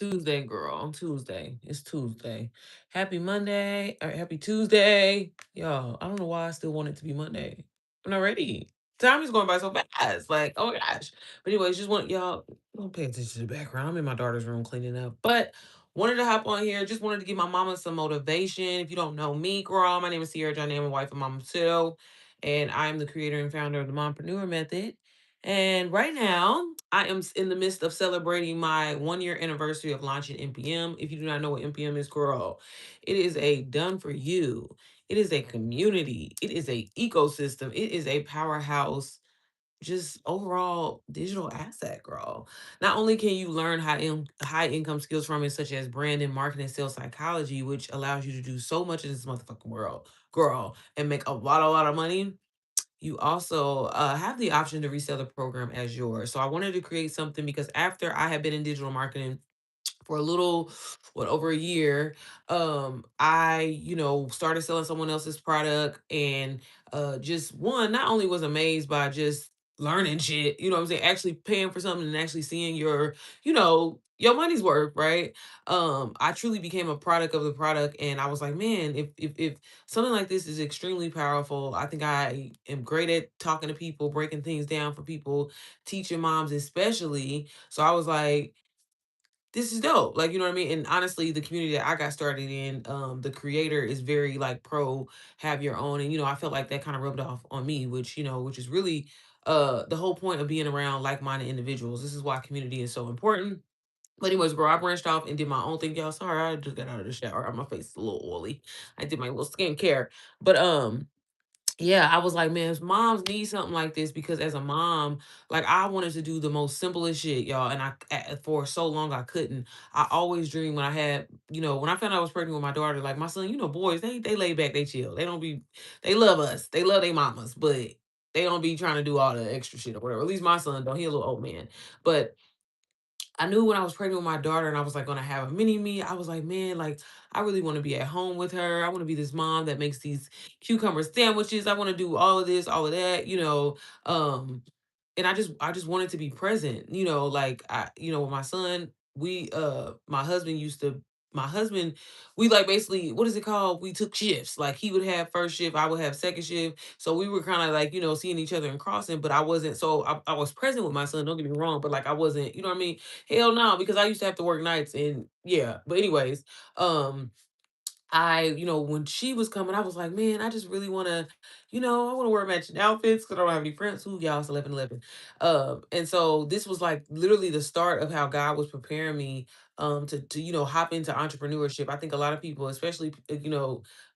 Tuesday, girl. Tuesday. It's Tuesday. Happy Monday or happy Tuesday. Yo, I don't know why I still want it to be Monday. I'm not ready. Time is going by so fast. Like, oh my gosh. But anyways, just want y'all don't pay attention to the background. I'm in my daughter's room cleaning up. But wanted to hop on here. Just wanted to give my mama some motivation. If you don't know me, girl, my name is Sierra John. I'm a wife and mama too. And I'm the creator and founder of the Mompreneur Method. And right now, I am in the midst of celebrating my 1 year anniversary of launching NPM. If you do not know what NPM is, girl, it is a done for you. It is a community. It is a ecosystem. It is a powerhouse, just overall digital asset, girl. Not only can you learn high income skills from it, such as branding, marketing, sales psychology, which allows you to do so much in this motherfucking world, girl, and make a lot of money. You also have the option to resell the program as yours. So I wanted to create something because after I had been in digital marketing for a little, what, over a year, I started selling someone else's product, and just one, not only was amazed by just learning shit, you know what I'm saying, actually paying for something and actually seeing your money's worth, right? I truly became a product of the product, and I was like, man, if something like this is extremely powerful. I think I am great at talking to people, breaking things down for people, teaching moms especially. So I was like, this is dope. Like, you know what I mean? And honestly, the community that I got started in, the creator is very like pro have your own. And, I felt like that kind of rubbed off on me, which is really the whole point of being around like-minded individuals. This is why community is so important. But anyways, girl, I branched off and did my own thing. Y'all, sorry, I just got out of the shower. My face is a little oily. I did my little skincare. But yeah, I was like, man, moms need something like this because as a mom, like I wanted to do the most simplest shit, y'all, and for so long I couldn't. I always dreamed when I had, when I found out I was pregnant with my daughter, like my son, boys, they lay back, they chill, they don't be, they love us, they love their mamas, but they don't be trying to do all the extra shit or whatever. At least my son don't. He a little old man, but I knew when I was pregnant with my daughter and I was like gonna have a mini me, I was like, man, like I really want to be at home with her. I want to be this mom that makes these cucumber sandwiches. I want to do all of this, all of that. And I just wanted to be present, like with my son, my husband used to my husband, we like basically, what is it called? We took shifts. Like he would have first shift, I would have second shift. So we were kind of like, seeing each other and crossing, but I wasn't so I was present with my son, don't get me wrong, but like I wasn't, you know what I mean? Hell no, because I used to have to work nights and yeah. But anyways, um when she was coming, I was like, man, I just really want to, I want to wear matching outfits because I don't have any friends. Who y'all? It's 11:11. And so this was like literally the start of how God was preparing me to hop into entrepreneurship. I think a lot of people, especially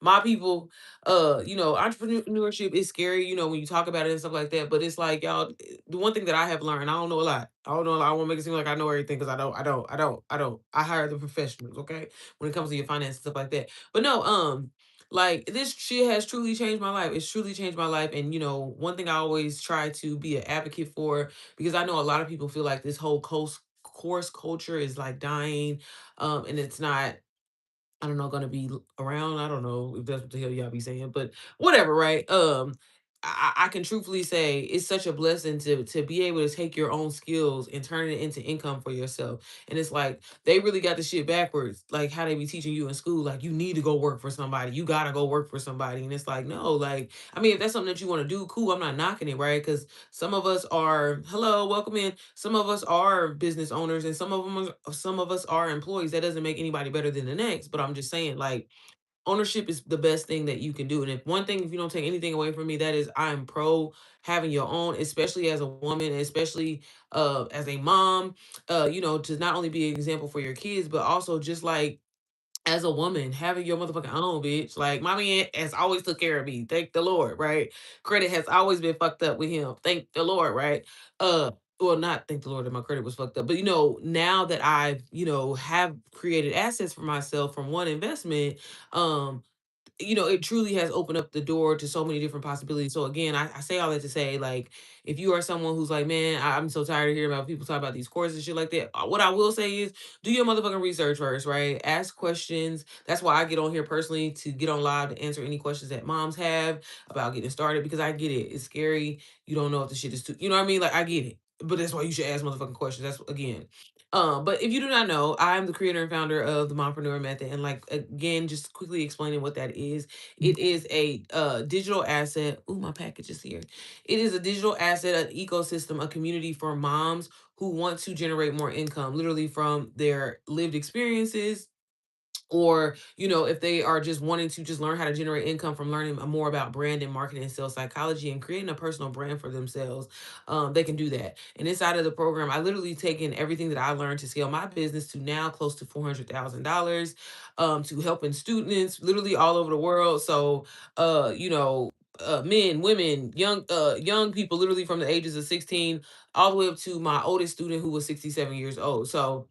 my people, entrepreneurship is scary, when you talk about it and stuff like that. But it's like y'all, the one thing that I have learned, I don't know a lot. I don't know a lot. I won't make it seem like I know everything because I don't. I don't. I don't. I don't. I hire the professionals. Okay, when it comes to your finances stuff like that. But no, like this shit has truly changed my life. It's truly changed my life. And one thing I always try to be an advocate for, because I know a lot of people feel like this whole course culture is like dying. And it's not, I don't know, gonna be around. I don't know if that's what the hell y'all be saying, but whatever, right? I can truthfully say it's such a blessing to be able to take your own skills and turn it into income for yourself. And it's like they really got the shit backwards, like how they be teaching you in school. Like you need to go work for somebody. You gotta go work for somebody. And it's like, no, like I mean, if that's something that you want to do, cool. I'm not knocking it, right? Because some of us are hello, welcome in. Some of us are business owners, and some of us are employees. That doesn't make anybody better than the next. But I'm just saying, like ownership is the best thing that you can do. And if one thing, if you don't take anything away from me, that is I am pro having your own, especially as a woman, especially as a mom, to not only be an example for your kids, but also just like as a woman, having your motherfucking own, bitch. Like my man has always took care of me. Thank the Lord, right? Credit has always been fucked up with him. Thank the Lord, right? Well, not thank the Lord that my credit was fucked up, but now that I've, have created assets for myself from one investment, um, it truly has opened up the door to so many different possibilities. So again, I say all that to say, like, if you are someone who's like, man, I'm so tired of hearing about people talk about these courses and shit like that. What I will say is, do your motherfucking research first, right? Ask questions. That's why I get on here personally to get on live to answer any questions that moms have about getting started because I get it. It's scary. You don't know if the shit is too. You know what I mean? Like I get it. But that's why you should ask motherfucking questions. That's again. But if you do not know, I'm the creator and founder of the Mompreneur Method. And like again, just quickly explaining what that is. It is a digital asset. Ooh, my package is here. It is a digital asset, an ecosystem, a community for moms who want to generate more income, literally from their lived experiences, or if they are just wanting to just learn how to generate income from learning more about brand and marketing and sales psychology and creating a personal brand for themselves. They can do that. And inside of the program, I literally taken everything that I learned to scale my business to now close to $400,000, to helping students literally all over the world. So men, women, young people, literally from the ages of 16 all the way up to my oldest student who was 67 years old. So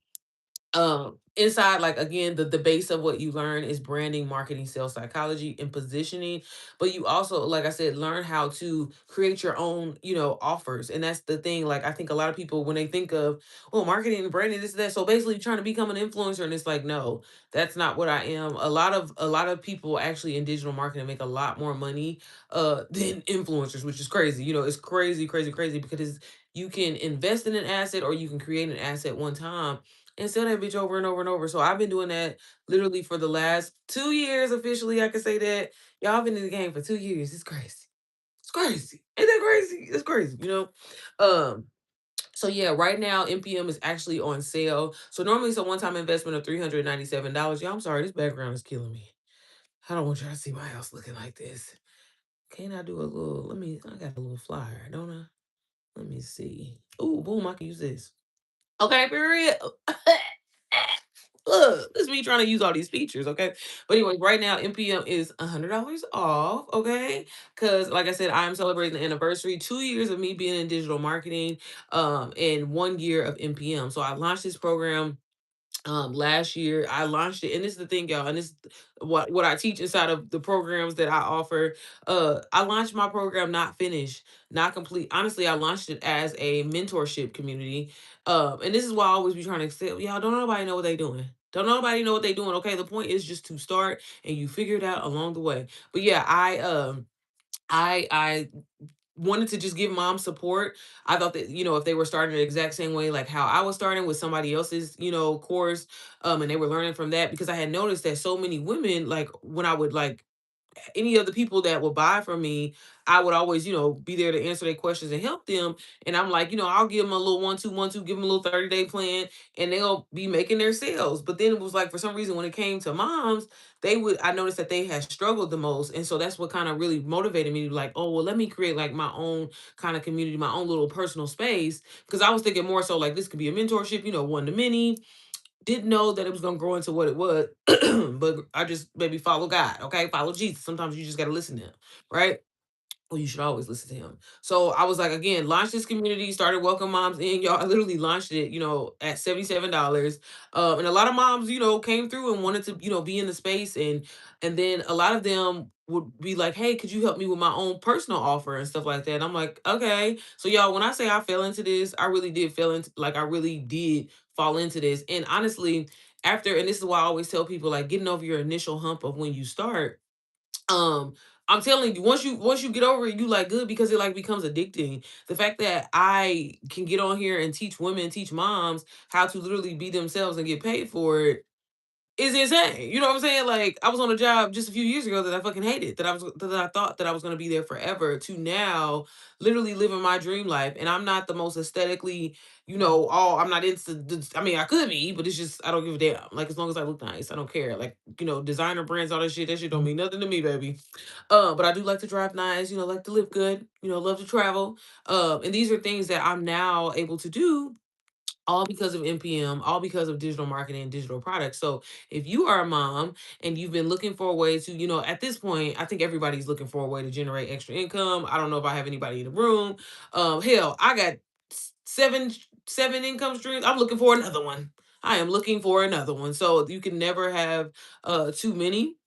inside, like, again, the base of what you learn is branding, marketing, sales psychology, and positioning. But you also, like I said, learn how to create your own offers. And that's the thing. Like, I think a lot of people, when they think of, well, marketing and branding, this and that, so basically trying to become an influencer, and it's like, no, that's not what I am. A lot of people actually in digital marketing make a lot more money than influencers, which is crazy. It's crazy, crazy, crazy, because you can invest in an asset or you can create an asset one time and sell that bitch over and over and over. So I've been doing that literally for the last 2 years officially. I can say that. Y'all been in the game for 2 years. It's crazy. It's crazy. Ain't that crazy? It's crazy. Um, so yeah, right now MPM is actually on sale. So normally it's a one-time investment of $397. Yeah, I'm sorry, this background is killing me. I don't want y'all to see my house looking like this. Can I do a little, I got a little flyer, don't I? Let me see. Ooh, boom, I can use this. Okay, period. Look, this me trying to use all these features, okay? But anyway, right now MPM is $100 off, okay? Because like I said, I'm celebrating the anniversary, 2 years of me being in digital marketing, and 1 year of MPM. So I launched this program last year. I launched it, and this is the thing, y'all, and this what I teach inside of the programs that I offer. I launched my program not finished, not complete. Honestly, I launched it as a mentorship community. And this is why I always be trying to say, y'all, don't nobody know what they doing. Don't nobody know what they doing. Okay, the point is just to start, and you figure it out along the way. But yeah, I wanted to just give mom support. I thought that, if they were starting the exact same way like how I was starting with somebody else's, course, and they were learning from that, because I had noticed that so many women, like when I would like any of the people that would buy from me, I would always, be there to answer their questions and help them. And I'm like, I'll give them a little 1, 2, 1, 2, give them a little 30-day plan, and they'll be making their sales. But then it was like, for some reason, when it came to moms, I noticed that they had struggled the most. And so that's what kind of really motivated me to like, oh, well, let me create like my own kind of community, my own little personal space. Because I was thinking more so like this could be a mentorship, one to many. Didn't know that it was gonna grow into what it was, but I just maybe follow God, okay? Follow Jesus. Sometimes you just gotta listen to him, right? Well, you should always listen to him. So I was like, again, launch this community, started welcome moms in. Y'all, I literally launched it, at $77. And a lot of moms, came through and wanted to, be in the space. And then a lot of them would be like, hey, could you help me with my own personal offer and stuff like that? And I'm like, okay. So y'all, when I say I fell into this, I really did I really did fall into this. And honestly, and this is why I always tell people, like, getting over your initial hump of when you start, um I'm telling you, once you get over it, you like good, because it like becomes addicting. The fact that I can get on here and teach women, teach moms how to literally be themselves and get paid for it is insane. You know what I'm saying? Like, I was on a job just a few years ago that I fucking hated, that I thought that I was gonna be there forever, to now literally living my dream life. And I'm not the most aesthetically, I'm not into I mean, I could be, but it's just I don't give a damn. Like, as long as I look nice, I don't care. Like, designer brands, all that shit don't mean nothing to me, baby. But I do like to drive nice, like to live good, love to travel. And these are things that I'm now able to do, all because of NPM, all because of digital marketing and digital products. So if you are a mom and you've been looking for a way to, at this point, I think everybody's looking for a way to generate extra income. I don't know if I have anybody in the room. Hell, I got seven income streams. I'm looking for another one. I am looking for another one. So you can never have too many.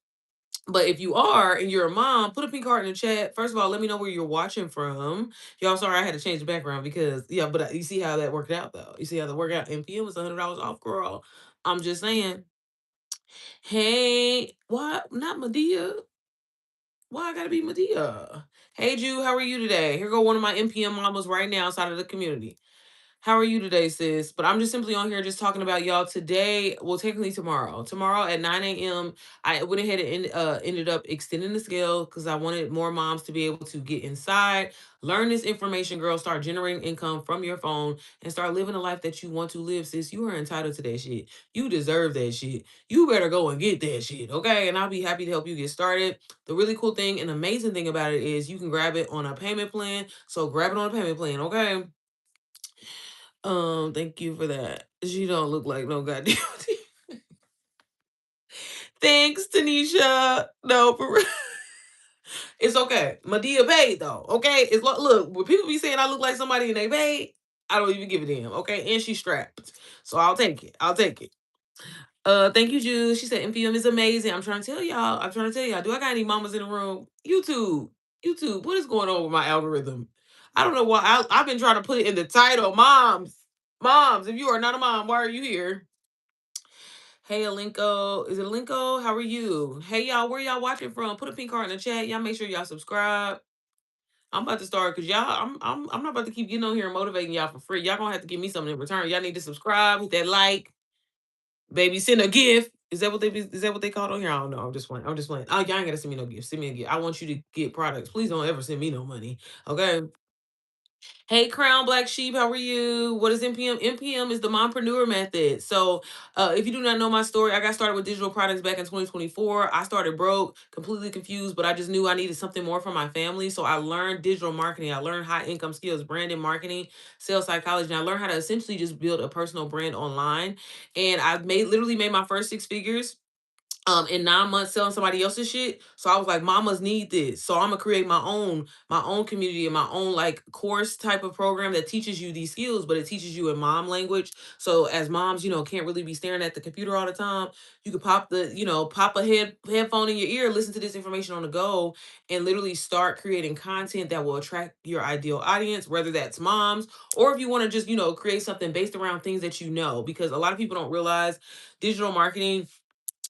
But if you are and you're a mom, put a pink heart in the chat. First of all, let me know where you're watching from. Y'all, sorry I had to change the background because, yeah, but you see how that worked out, though. You see how that worked out. NPM was $100 off, girl. I'm just saying. Hey, why not Medea? Why I gotta be Medea? Hey, Jew, how are you today? Here go one of my NPM mamas right now inside of the community. How are you today, sis? But I'm just simply on here just talking about y'all today. Well, technically tomorrow. Tomorrow at 9 a.m. I went ahead and ended up extending the scale because I wanted more moms to be able to get inside, learn this information, girl, start generating income from your phone, and start living the life that you want to live, sis. You are entitled to that shit. You deserve that shit. You better go and get that shit, okay? And I'll be happy to help you get started. The really cool thing and amazing thing about it is you can grab it on a payment plan. So grab it on a payment plan, okay? Thank you for that. She don't look like no goddamn. Thanks, Tanisha. No, for real. It's okay. Medea paid though. Okay. It's like, look, when people be saying I look like somebody and they paid, I don't even give a damn. Okay. And she's strapped. So I'll take it. I'll take it. Thank you, Jude. She said MPM is amazing. I'm trying to tell y'all. I'm trying to tell y'all. Do I got any mamas in the room? YouTube. YouTube. What is going on with my algorithm? I don't know why. I've been trying to put it in the title. Moms. Moms, if you are not a mom, why are you here? Hey, Alinko. Is it Alinko? How are you? Hey, y'all. Where y'all watching from? Put a pink card in the chat. Y'all make sure y'all subscribe. I'm about to start because y'all, I'm not about to keep getting on here and motivating y'all for free. Y'all gonna have to give me something in return. Y'all need to subscribe, hit that like, baby, send a gift. Is that what they called on here? I don't know. I'm just playing. I'm just playing. Oh, y'all ain't gotta send me no gift. Send me a gift. I want you to get products. Please don't ever send me no money. Okay. Hey, Crown Black Sheep, how are you? What is NPM? NPM is the mompreneur method. So, if you do not know my story, I got started with digital products back in 2024. I started broke, completely confused, but I just knew I needed something more for my family. So, I learned digital marketing. I learned high income skills, branding, marketing, sales psychology, and I learned how to essentially just build a personal brand online. And I've literally made my first six figures in 9 months selling somebody else's shit. So I was like, mamas need this. So I'm gonna create my own community and my own like course type of program that teaches you these skills, but it teaches you in mom language. So as moms, can't really be staring at the computer all the time. You could pop a headphone in your ear, listen to this information on the go, and literally start creating content that will attract your ideal audience, whether that's moms or if you want to just, create something based around things that you know, because a lot of people don't realize digital marketing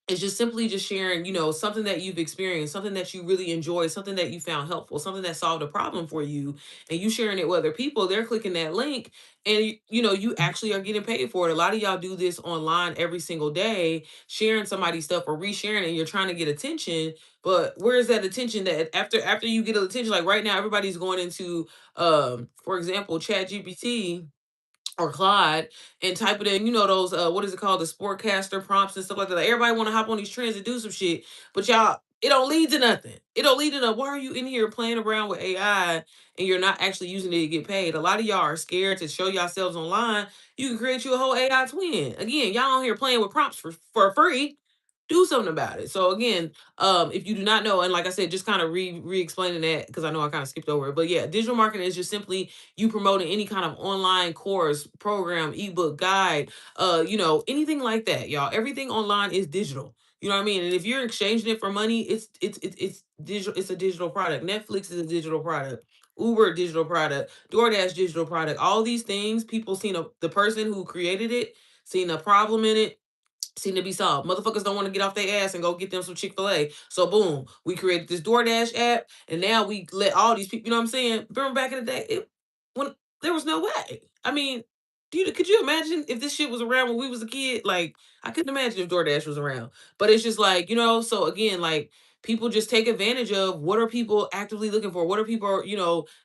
it's just simply just sharing, something that you've experienced, something that you really enjoy, something that you found helpful, something that solved a problem for you, and you sharing it with other people. They're clicking that link, and you actually are getting paid for it. A lot of y'all do this online every single day, sharing somebody's stuff or resharing it, and you're trying to get attention. But where's that attention that after you get attention? Like right now, everybody's going into, for example, Chat GPT or Clyde and type it in, those what is it called, the sportcaster prompts and stuff like that. Like, everybody want to hop on these trends and do some shit, but y'all, it don't lead to nothing. It don't lead to nothing. Why are you in here playing around with AI and you're not actually using it to get paid? A lot of y'all are scared to show yourselves online. You can create you a whole AI twin. Again, y'all on here playing with prompts for free. Do something about it. So again, if you do not know, and like I said, just kind of re-explaining that because I know I kind of skipped over it. But yeah, digital marketing is just simply you promoting any kind of online course, program, ebook, guide, anything like that, y'all. Everything online is digital. You know what I mean? And if you're exchanging it for money, it's digital. It's a digital product. Netflix is a digital product. Uber digital product. DoorDash digital product. All these things, people seen the person who created it, seen a problem in it, seem to be solved. Motherfuckers don't want to get off their ass and go get them some Chick-fil-A. So boom, we created this DoorDash app, and now we let all these people, you know what I'm saying? Remember back in the day, when there was no way. I mean, could you imagine if this shit was around when we was a kid? Like, I couldn't imagine if DoorDash was around. But it's just like, so again, like people just take advantage of what are people actively looking for? What are people,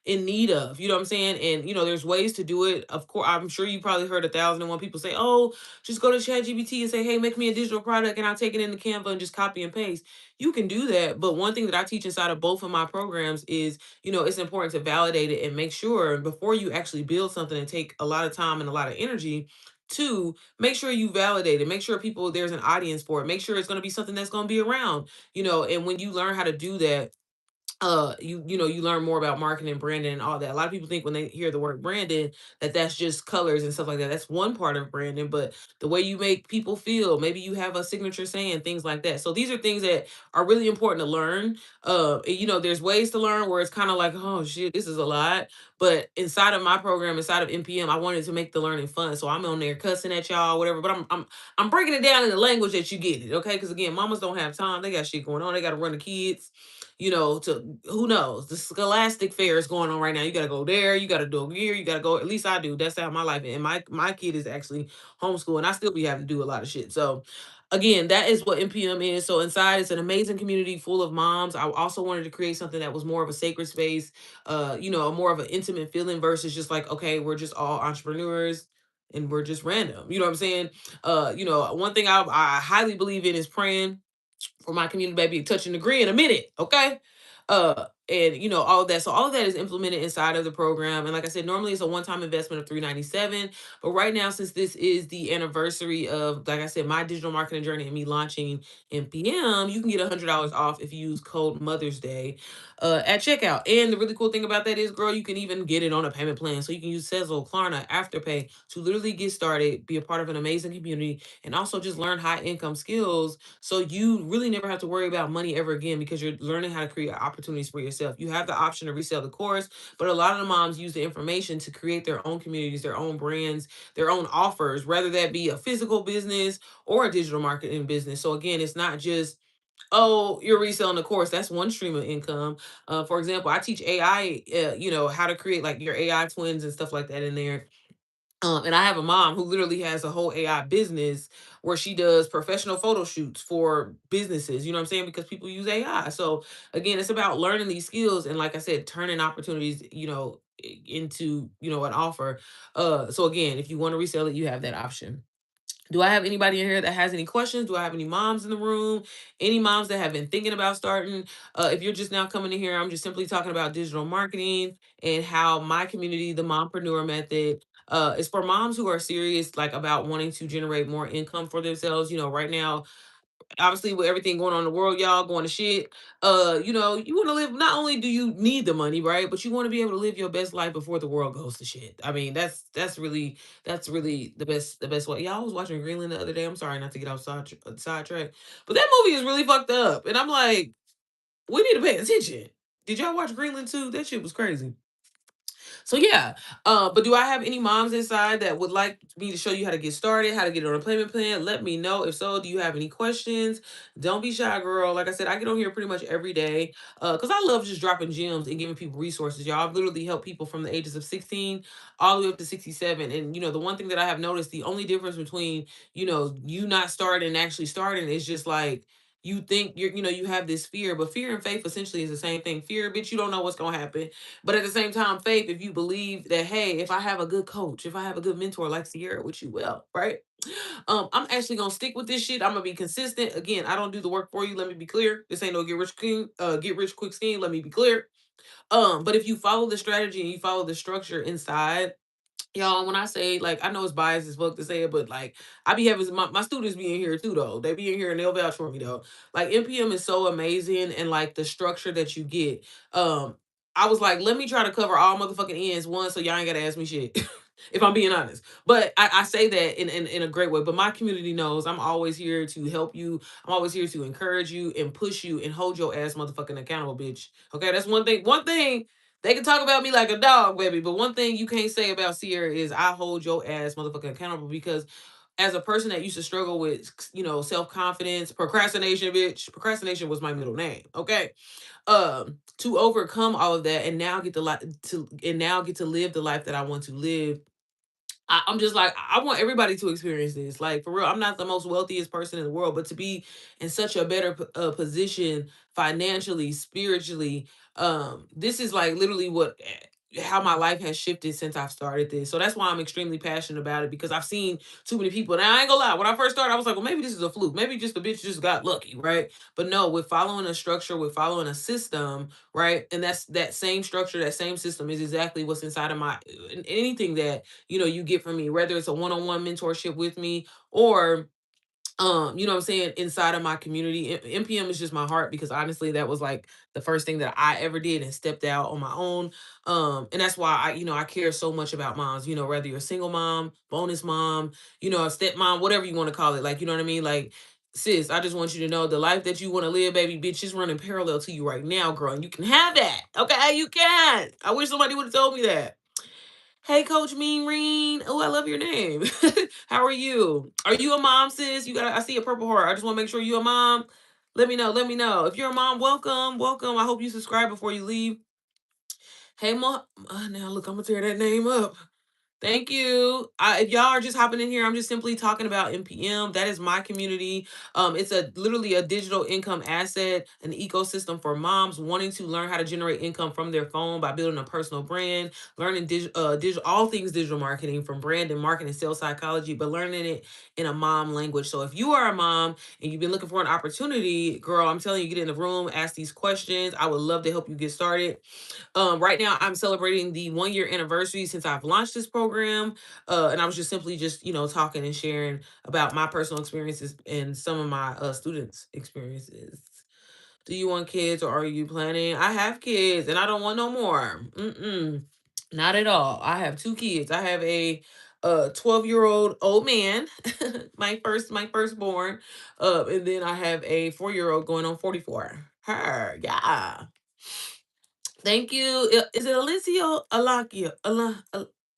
in need of? You know what I'm saying? And there's ways to do it. Of course, I'm sure you probably heard 1,001 people say, oh, just go to ChatGPT and say, hey, make me a digital product and I'll take it into Canva and just copy and paste. You can do that. But one thing that I teach inside of both of my programs is, it's important to validate it and make sure before you actually build something and take a lot of time and a lot of energy to make sure you validate it, make sure there's an audience for it, make sure it's going to be something that's going to be around, and when you learn how to do that, you learn more about marketing, branding, and all that. A lot of people think when they hear the word branding that that's just colors and stuff like that. That's one part of branding, but the way you make people feel, maybe you have a signature saying, things like that. So these are things that are really important to learn. There's ways to learn where it's kind of like, oh shit, this is a lot. But inside of my program, inside of NPM, I wanted to make the learning fun. So I'm on there cussing at y'all, whatever. But I'm breaking it down in the language that you get it, okay? Because again, mamas don't have time. They got shit going on. They got to run the kids. To who knows? The Scholastic Fair is going on right now. You got to go there. You got to do a year. You got to go. At least I do. That's how my life is. And my kid is actually homeschool, and I still be having to do a lot of shit. So again, that is what NPM is. So inside, it's an amazing community full of moms. I also wanted to create something that was more of a sacred space, a more of an intimate feeling versus just like, okay, we're just all entrepreneurs and we're just random. You know what I'm saying? One thing I highly believe in is praying for my community, baby, touch and agree in a minute, okay? And all of that. So all of that is implemented inside of the program. And like I said, normally it's a one-time investment of 397. But right now, since this is the anniversary of, like I said, my digital marketing journey and me launching NPM, you can get $100 off if you use code Mother's Day at checkout. And the really cool thing about that is, girl, you can even get it on a payment plan. So you can use Sezzle, Klarna, Afterpay to literally get started, be a part of an amazing community, and also just learn high income skills so you really never have to worry about money ever again because you're learning how to create opportunities for yourself. You have the option to resell the course, but a lot of the moms use the information to create their own communities, their own brands, their own offers, whether that be a physical business or a digital marketing business. So again, it's not just, oh, you're reselling the course. That's one stream of income. For example, I teach AI, how to create like your AI twins and stuff like that in there. And I have a mom who literally has a whole AI business where she does professional photo shoots for businesses, you know what I'm saying? Because people use AI. So again, it's about learning these skills and like I said, turning opportunities, into, an offer. So again, if you want to resell it, you have that option. Do I have anybody in here that has any questions? Do I have any moms in the room? Any moms that have been thinking about starting? If you're just now coming in here, I'm just simply talking about digital marketing and how my community, the Mompreneur Method, is for moms who are serious, like about wanting to generate more income for themselves. Right now, obviously with everything going on in the world, y'all going to shit. You want to live. Not only do you need the money, right, but you want to be able to live your best life before the world goes to shit. I mean, that's really the best way. Yeah, I was watching Greenland the other day. I'm sorry not to get outside sidetrack, but that movie is really fucked up, and I'm like, we need to pay attention. Did y'all watch Greenland too? That shit was crazy. So yeah, but do I have any moms inside that would like me to show you how to get started, how to get on a payment plan? Let me know. If so, do you have any questions? Don't be shy, girl. Like I said, I get on here pretty much every day because I love just dropping gems and giving people resources. Y'all, I've literally helped people from the ages of 16 all the way up to 67. And the one thing that I have noticed, the only difference between you not starting and actually starting is just like you think you have this fear, but fear and faith essentially is the same thing. Fear, bitch, you don't know what's gonna happen. But at the same time, faith, if you believe that, hey, if I have a good coach, if I have a good mentor like Sierra, which you will, right? I'm actually gonna stick with this shit. I'm gonna be consistent. Again, I don't do the work for you. Let me be clear. This ain't no get rich quick scheme. Let me be clear. But if you follow the strategy and you follow the structure inside, y'all, when I say, like, I know it's biased as fuck to say it, but like I be having my students be in here too though. They be in here and they'll vouch for me though. Like NPM is so amazing and like the structure that you get. I was like, let me try to cover all motherfucking ends once so y'all ain't gotta ask me shit. If I'm being honest. But I say that in a great way. But my community knows I'm always here to help you. I'm always here to encourage you and push you and hold your ass motherfucking accountable, bitch. Okay, that's one thing. One thing they can talk about me like a dog, baby, but one thing you can't say about Sierra is I hold your ass motherfucking accountable because as a person that used to struggle with, self-confidence, procrastination, bitch, procrastination was my middle name, okay? To overcome all of that and now get to live the life that I want to live. I'm just like, I want everybody to experience this. Like, for real, I'm not the most wealthiest person in the world, but to be in such a better position financially, spiritually, this is like literally how my life has shifted since I've started this. So that's why I'm extremely passionate about it because I've seen too many people. Now, I ain't gonna lie, when I first started, I was like, well, maybe this is a fluke. Maybe just the bitch just got lucky, right? But no, with following a structure, with following a system, right? And that's that same structure, that same system is exactly what's inside of my anything that you get from me, whether it's a one-on-one mentorship with me or what I'm saying, inside of my community. NPM is just my heart because honestly, that was like the first thing that I ever did and stepped out on my own. And that's why I care so much about moms, whether you're a single mom, bonus mom, a stepmom, whatever you want to call it. Like, you know what I mean? Like, sis, I just want you to know the life that you want to live, baby, bitch, is running parallel to you right now, girl. And you can have that. Okay, you can. I wish somebody would have told me that. Hey, Coach Mean Reen. Oh, I love your name. How are you? Are you a mom, sis? You got? I see a purple heart. I just want to make sure you're a mom. Let me know. Let me know. If you're a mom, welcome, welcome. I hope you subscribe before you leave. Hey, mom. Now look, I'm gonna tear that name up. Thank you. If y'all are just hopping in here, I'm just simply talking about NPM. That is my community. It's a literally a digital income asset, an ecosystem for moms wanting to learn how to generate income from their phone by building a personal brand, learning digital, all things digital marketing, from brand and marketing, sales psychology, but learning it in a mom language. So if you are a mom and you've been looking for an opportunity, girl, I'm telling you, get in the room, ask these questions. I would love to help you get started. Right now, I'm celebrating the 1 year anniversary since I've launched this program, and I was just simply just talking and sharing about my personal experiences and some of my students' experiences. Do you want kids or are you planning? I have kids and I don't want no more. Mm-mm, not at all. I have two kids. I have a 12-year-old old man, my firstborn, and then I have a 4-year-old going on 44. Her, yeah. Thank you. Is it Alicia? Alakia?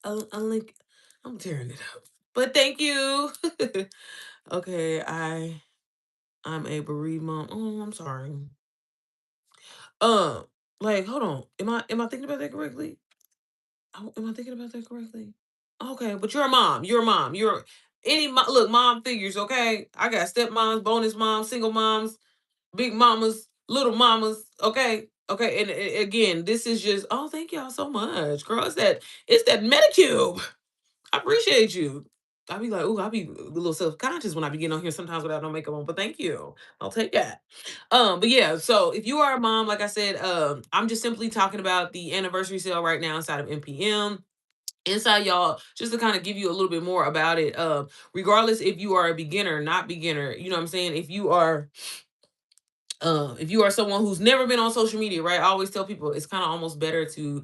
Alink? I'm tearing it up. But thank you. Okay, I'm a bereaved mom. Oh, I'm sorry. Um, like, hold on. Am I thinking about that correctly? Am I thinking about that correctly? Okay, but you're a mom. You're a mom. You're look, mom figures, okay? I got stepmoms, bonus moms, single moms, big mamas, little mamas. Okay. Okay. And again, this is just, oh, thank y'all so much. Girl, it's that Medicube. I appreciate you. I be like, ooh, I be a little self-conscious when I be getting on here sometimes without no makeup on, but thank you. I'll take that. But yeah, so if you are a mom, like I said, I'm just simply talking about the anniversary sale right now inside of NPM. Inside, y'all, just to kind of give you a little bit more about it. Regardless if you are a beginner, not beginner, you know what I'm saying? If you are someone who's never been on social media, right? I always tell people it's kind of almost better to,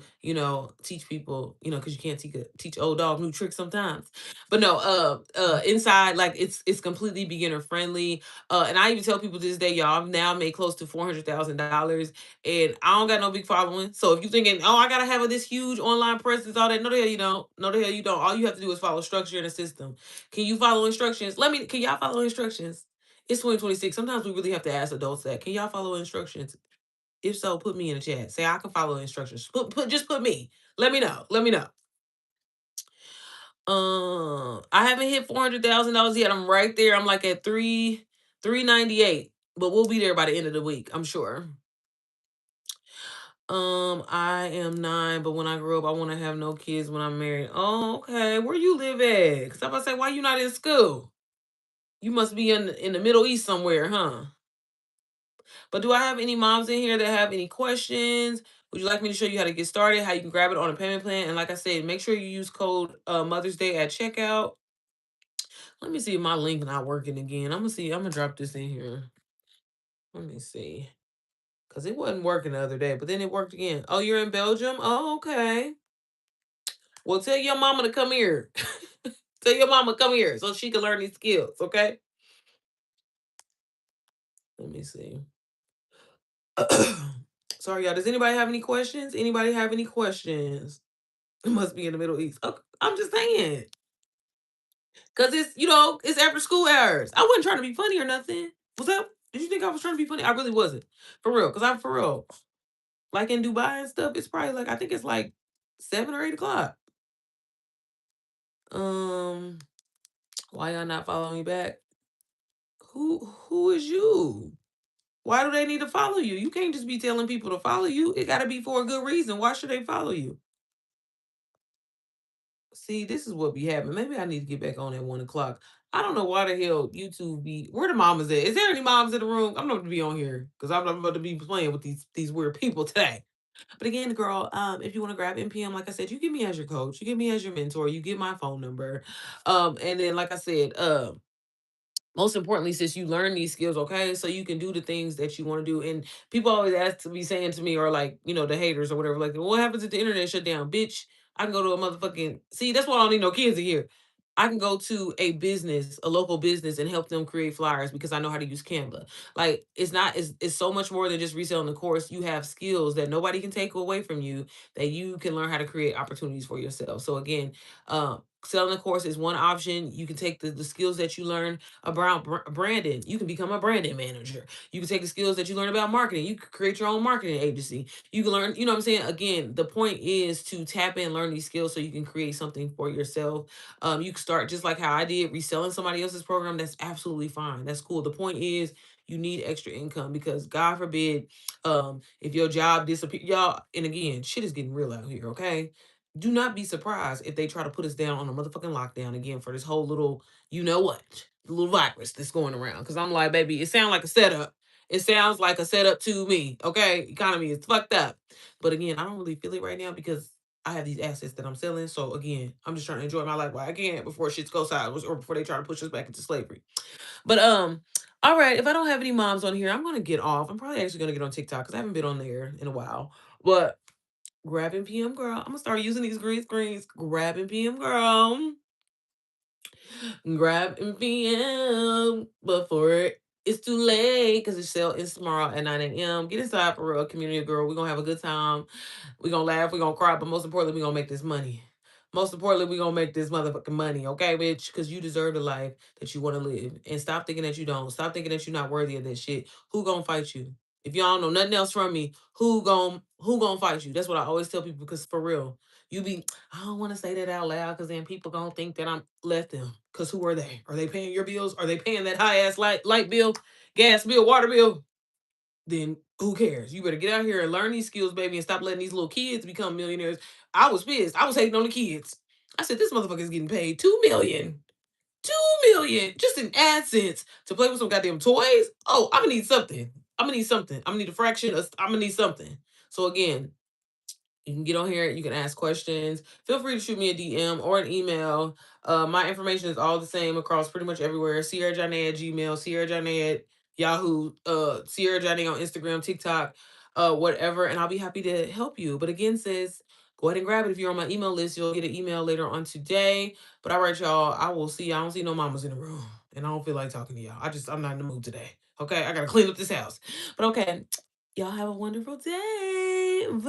teach people, because you can't teach old dog new tricks sometimes. But no, inside, like it's completely beginner friendly. And I even tell people to this day, y'all, I've now made close to $400,000, and I don't got no big following. So if you're thinking, oh, I gotta have this huge online presence, all that, no the hell you don't. No the hell you don't. All you have to do is follow structure in a system. Can you follow instructions? Can y'all follow instructions? It's 2026. Sometimes we really have to ask adults that. Can y'all follow instructions? If so, put me in the chat. Say I can follow instructions. Just put me. Let me know. Let me know. I haven't hit $400,000 yet. I'm right there. I'm like at 398. But we'll be there by the end of the week, I'm sure. I am 9, but when I grow up, I want to have no kids when I'm married. Oh, okay. Where you live at? Because I'm about to say, why you not in school? You must be in the Middle East somewhere, huh? But do I have any moms in here that have any questions? Would you like me to show you how to get started, how you can grab it on a payment plan? And like I said, make sure you use code Mother's Day at checkout. Let me see if my link not working again. I'm gonna see. I'm gonna drop this in here. Let me see, cause it wasn't working the other day, but then it worked again. Oh, you're in Belgium? Oh, okay. Well, tell your mama to come here. Tell your mama come here so she can learn these skills. Okay. Let me see. Sorry, y'all. Does anybody have any questions? Anybody have any questions? It must be in the Middle East. Okay, I'm just saying. Cause it's after school hours. I wasn't trying to be funny or nothing. What's up? Did you think I was trying to be funny? I really wasn't. For real. Cause I'm for real. Like in Dubai and stuff, it's probably like I think it's like 7 or 8 o'clock. Um, why y'all not following me back? Who is you? Why do they need to follow you? You can't just be telling people to follow you. It gotta be for a good reason. Why should they follow you? See, this is what be happening. Maybe I need to get back on at 1 o'clock. I don't know why the hell YouTube be. Where the mamas at? Is there any moms in the room? I'm not going to be on here because I'm not about to be playing with these weird people today. But again, girl, if you want to grab NPM, like I said, you get me as your coach, you get me as your mentor, you get my phone number, and then like I said, most importantly, since you learn these skills, okay, so you can do the things that you want to do. And people always ask to be saying to me, or like, the haters or whatever, like, what happens if the internet shut down? Bitch, I can go to a motherfucking see, that's why I don't need no kids in here. I can go to a business, a local business, and help them create flyers because I know how to use Canva. Like it's not it's so much more than just reselling the course. You have skills that nobody can take away from you that you can learn how to create opportunities for yourself. So again, selling the course is one option. You can take the skills that you learn about branding. You can become a branding manager. You can take the skills that you learn about marketing. You can create your own marketing agency. You can learn, you know what I'm saying? Again, the point is to tap in, learn these skills so you can create something for yourself. You can start just like how I did, reselling somebody else's program. That's absolutely fine. That's cool. The point is you need extra income because God forbid, if your job disappear, y'all, and again, shit is getting real out here, okay? Do not be surprised if they try to put us down on a motherfucking lockdown again for this whole little, you know what, the little virus that's going around. Cause I'm like, baby, it sounds like a setup. It sounds like a setup to me. Okay. Economy is fucked up. But again, I don't really feel it right now because I have these assets that I'm selling. So again, I'm just trying to enjoy my life while I can before shit goes sideways or before they try to push us back into slavery. But all right, if I don't have any moms on here, I'm gonna get off. I'm probably actually gonna get on TikTok because I haven't been on there in a while. But grabbing PM girl, I'm gonna start using these green screens. Grabbing PM girl. Grabbing PM before it's too late because it's tomorrow at 9 a.m. Get inside for real, community girl. We're gonna have a good time. We're gonna laugh, we're gonna cry, but most importantly, we're gonna make this money. Most importantly, we're gonna make this motherfucking money, okay, bitch? Because you deserve the life that you want to live. And stop thinking that you don't. Stop thinking that you're not worthy of this shit. Who gonna fight you? If y'all don't know nothing else from me, who gonna fight you? That's what I always tell people because for real, you be I don't want to say that out loud because then people gonna think that I'm left them. Cause who are they? Are they paying your bills? Are they paying that high ass light bill, gas bill, water bill? Then who cares? You better get out here and learn these skills, baby, and stop letting these little kids become millionaires. I was pissed. I was hating on the kids. I said, this motherfucker is getting paid 2 million. 2 million just in AdSense to play with some goddamn toys. Oh, I'm gonna need something. I'm gonna need something. I'm gonna need a fraction. I'm gonna need something. So again, you can get on here. You can ask questions. Feel free to shoot me a DM or an email. My information is all the same across pretty much everywhere. Sierra Janae at Gmail, Sierra Janae at Yahoo, Sierra Janae on Instagram, TikTok, whatever. And I'll be happy to help you. But again, sis, go ahead and grab it. If you're on my email list, you'll get an email later on today. But all right, y'all, I will see. I don't see no mamas in the room. And I don't feel like talking to y'all. I'm not in the mood today. Okay, I gotta clean up this house. But okay, y'all have a wonderful day.